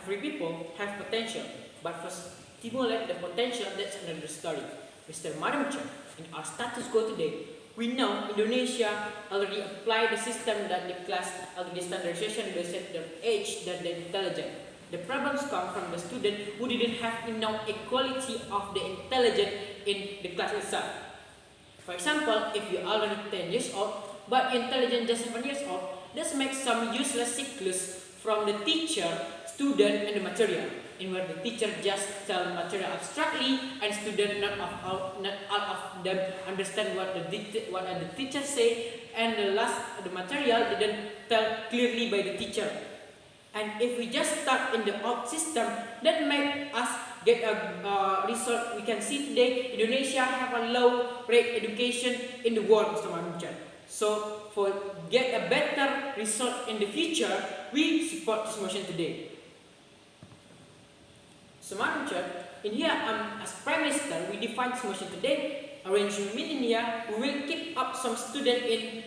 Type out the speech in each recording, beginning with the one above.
every people have potential, but for stimulate the potential, that's another story. Mr. Madam Chair, in our status quo today, we know Indonesia already applied the system that the class already standardization based on their age that they're intelligent. The problems come from the student who didn't have enough equality of the intelligence in the class itself. For example, if you're already 10 years old, but intelligent just 7 years old, this makes some useless cycles from the teacher, student, and the material, in where the teacher just tell material abstractly, and student not all of them understand what the teacher say, and the material didn't tell clearly by the teacher. And if we just start in the old system, that make us get a result. We can see today Indonesia have a low rate education in the world, Mr. Manuchan. So for get a better result in the future, we support this motion today. So Manuchan, in here as Prime Minister, we define this motion today. Arrangement in here, we will keep up some student in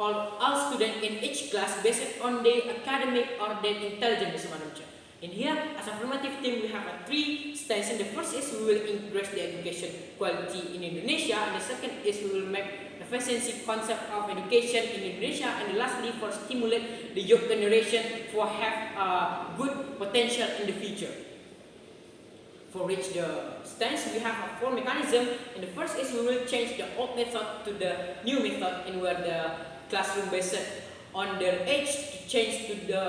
all students in each class based on their academic or their intelligence, Mr. Madam Chair. In here, as affirmative team, we have three stances. The first is we will increase the education quality in Indonesia, and the second is we will make efficiency concept of education in Indonesia, and lastly, for stimulate the youth generation for have good potential in the future. For which the stance, we have 4 mechanisms, and the first is we will change the old method to the new method, in where the classroom based on their age to change to the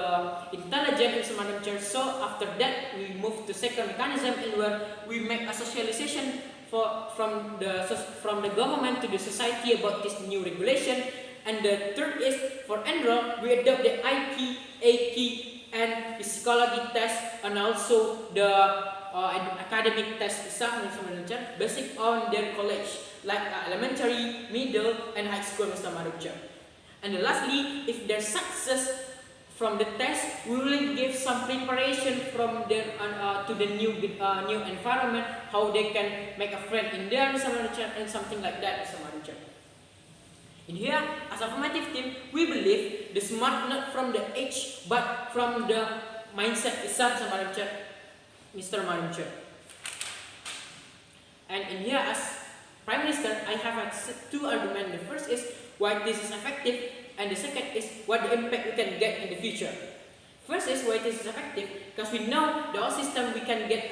intelligent, Mr. Madam Chair. So after that, we move to second mechanism, in where we make a socialization from the government to the society about this new regulation. And the third is for enroll, we adopt the IP, AP, and the psychology test, and also the academic test itself, Mr. Madam Chair, based on their college, like elementary, middle, and high school, Mr. Madam Chair. And lastly, if there's success from the test, we will give some preparation from their to the new environment, how they can make a friend in there, Mr. Madam Chair, and something like that, Mr. Madam Chair. In here, as affirmative team, we believe the smart not from the age, but from the mindset itself, Mr. Madam Chair. And in here, as Prime Minister, I have 2 arguments. The first is why this is effective, and the second is what the impact we can get in the future. First is why this is effective, because we know the old system we can get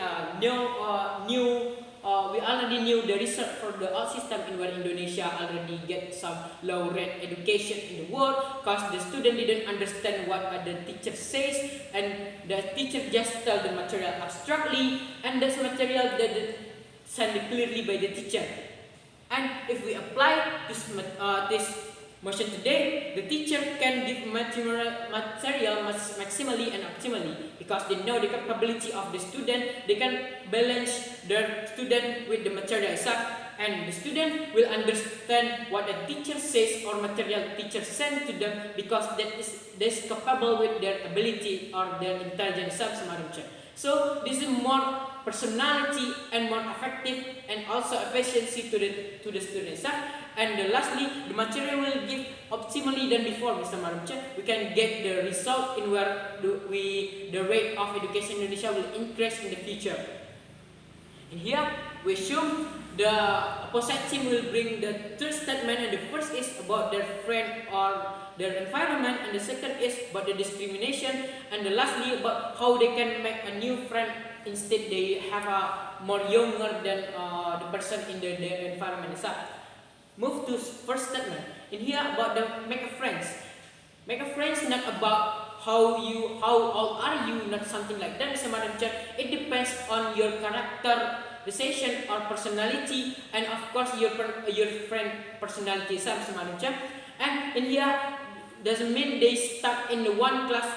we already knew the result for the old system, in where Indonesia already get some low rate education in the world, because the student didn't understand what the teacher says, and the teacher just tell the material abstractly, and this material didn't send clearly by the teacher. And if we apply this motion today, the teacher can give material maximally and optimally, because they know the capability of the student. They can balance their student with the material itself, and the student will understand what the teacher says or material teacher sent to them, because that is capable with their ability or their intelligence itself, Madam Chair. So this is more personality and more effective, and also efficiency to the student itself. And lastly, the material will give optimally than before, Mr. Madam Chair. We can get the result in where the rate of education in Indonesia will increase in the future. In here, we assume the opposite team will bring the third statement, and the first is about their friend or their environment, and the second is about the discrimination, and the lastly about how they can make a new friend instead they have a more younger than the person in their environment itself. Move to first statement. In here about the make a friends. Make a friends not about how old are you, not something like that, Mr. Madam Chair. It depends on your characterization or personality, and of course your friend personality itself, Mr. Madam Chair. And in here doesn't mean they stuck in the one class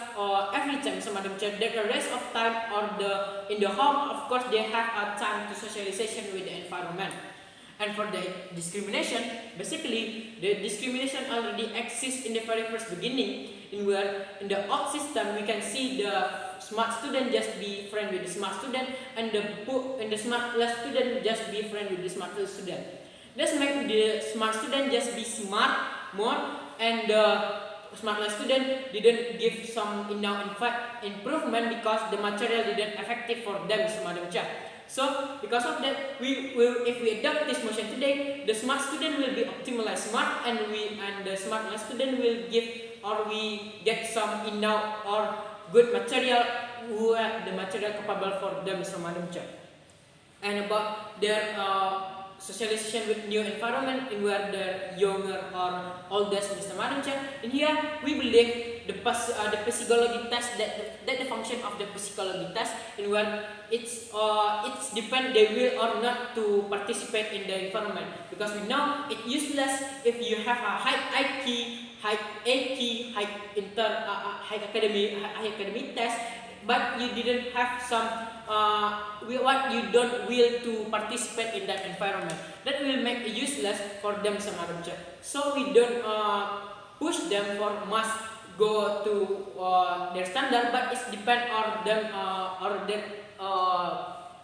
every time, Mr. Madam Chair. The rest of time or in the home, of course they have a time to socialization with the environment. And for the discrimination, basically the discrimination already exists in the very first beginning, in where in the old system we can see the smart student just be friend with the smart student, and the smart student just be friend with the smart student. Let's make the smart student just be smart more, and the smart class student didn't give some enough improvement because the material didn't effective for them semacam macam. So because of that, if we adopt this motion today, the smart student will be optimized smart, and the smart class student will give, or we get some enough or good material who are the material capable for them semacam macam. And about their socialization with new environment in where they're younger or oldest Mr. Madamcha. In here, we believe the psychology test that the function of the psychology test in where it's depend they will or not to participate in the environment, because we know it useless if you have a high IQ, high AQ, high academic test, but you didn't have some what you don't will to participate in that environment. That will make it useless for them some other job. So we don't push them for must go to their standard, but it's depend on them or their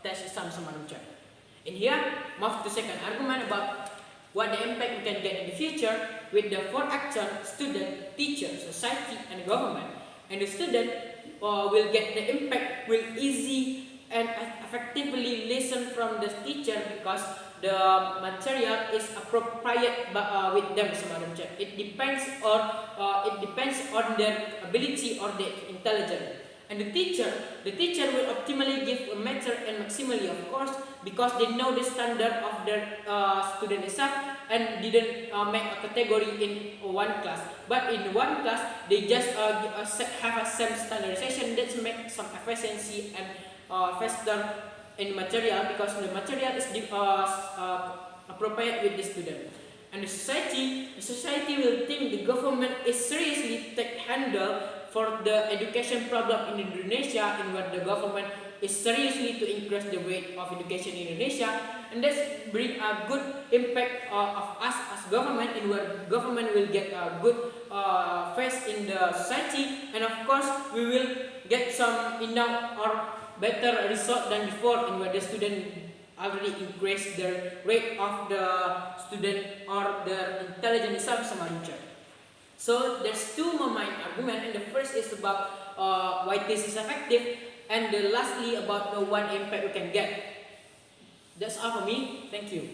test some other job. In here, move to second argument about what the impact we can get in the future with the four action: student, teacher, society, and government. And the student will get the impact, will easy and effectively listen from the teacher because the material is appropriate with them semacam macam. It depends on their ability or their intelligence. And the teacher will optimally give a method and maximally, of course, because they know the standard of their student itself and didn't make a category in one class. But in one class, they just have a same standardization that make some efficiency and faster in material because the material is appropriate with the student. And the society will think the government is seriously take handle for the education problem in Indonesia, in where the government is seriously to increase the rate of education in Indonesia, and that's bring a good impact of us as government, in where government will get a good face in the society, and of course we will get some enough or better result than before, in where the student already increase the rate of the student or their intelligence semacam macam. So there's two main argument, and the first is about why this is effective, and the lastly about what impact we can get. That's all for me. Thank you.